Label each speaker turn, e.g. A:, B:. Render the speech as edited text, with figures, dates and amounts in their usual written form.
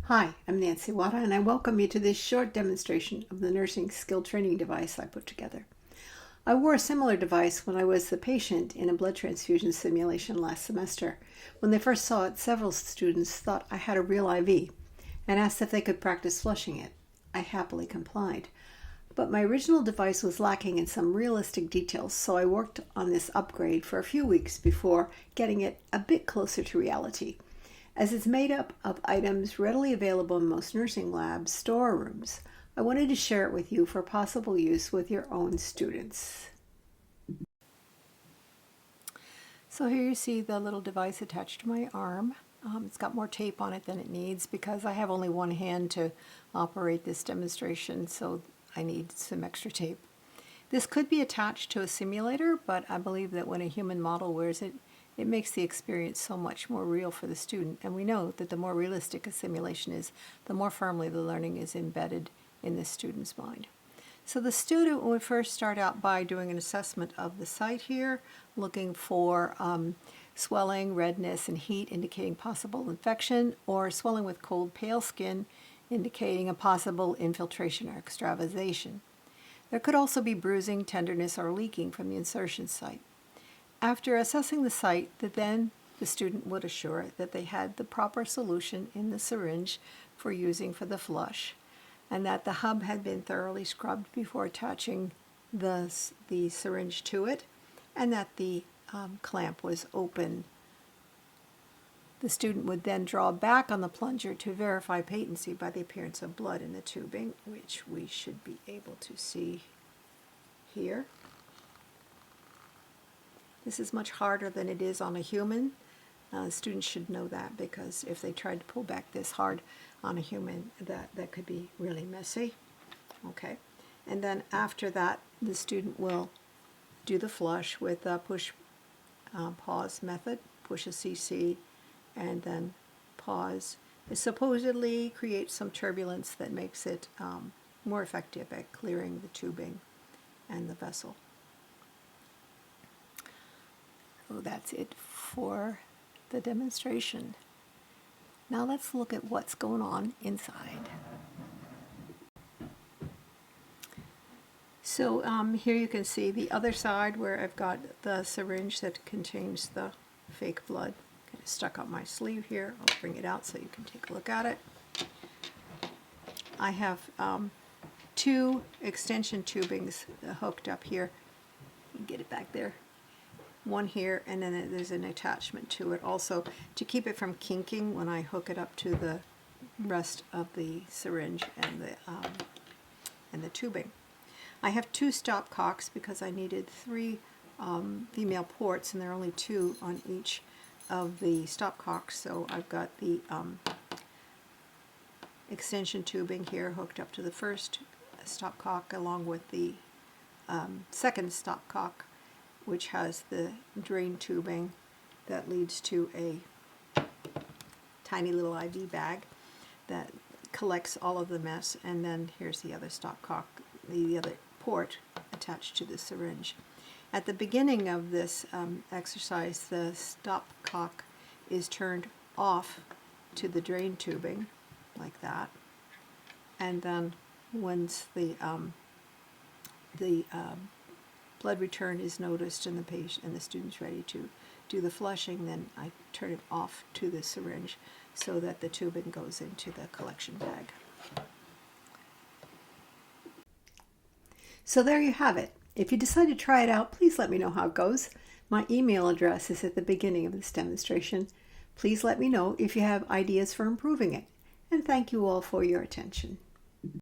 A: Hi, I'm Nancy Wada, and I welcome you to this short demonstration of the nursing skill training device I put together. I wore a similar device when I was the patient in a blood transfusion simulation last semester. When they first saw it, several students thought I had a real IV and asked if they could practice flushing it. I happily complied. But my original device was lacking in some realistic details, so I worked on this upgrade for a few weeks before getting it a bit closer to reality. As it's made up of items readily available in most nursing labs, storerooms, I wanted to share it with you for possible use with your own students. So here you see the little device attached to my arm. It's got more tape on it than it needs because I have only one hand to operate this demonstration, so I need some extra tape. This could be attached to a simulator, but I believe that when a human model wears it, it makes the experience so much more real for the student, and we know that the more realistic a simulation is, the more firmly the learning is embedded in the student's mind. So the student would first start out by doing an assessment of the site here, looking for swelling, redness, and heat indicating possible infection, or swelling with cold, pale skin indicating a possible infiltration or extravasation. There could also be bruising, tenderness, or leaking from the insertion site. After assessing the site, the student would assure that they had the proper solution in the syringe for using for the flush, and that the hub had been thoroughly scrubbed before attaching the syringe to it, and that the clamp was open. The student would then draw back on the plunger to verify patency by the appearance of blood in the tubing, which we should be able to see here. This is much harder than it is on a human. Students should know that, because if they tried to pull back this hard on a human, that could be really messy. Okay, and then after that, the student will do the flush with a push-pause method. Push a CC and then pause. It supposedly creates some turbulence that makes it more effective at clearing the tubing and the vessel. So that's it for the demonstration. Now let's look at what's going on inside. So here you can see the other side where I've got the syringe that contains the fake blood. Kind of stuck up my sleeve here. I'll bring it out so you can take a look at it. I have two extension tubings hooked up here. You can get it back there. One here, and then there's an attachment to it also to keep it from kinking when I hook it up to the rest of the syringe and the tubing. I have two stopcocks because I needed three female ports, and there are only two on each of the stopcocks. So I've got the extension tubing here hooked up to the first stopcock, along with the second stopcock, which has the drain tubing that leads to a tiny little IV bag that collects all of the mess. And then here's the other stopcock, the other port attached to the syringe. At the beginning of this exercise, the stopcock is turned off to the drain tubing, like that. And then once the blood return is noticed and the student's ready to do the flushing, then I turn it off to the syringe so that the tubing goes into the collection bag. So there you have it. If you decide to try it out, please let me know how it goes. My email address is at the beginning of this demonstration. Please let me know if you have ideas for improving it. And thank you all for your attention.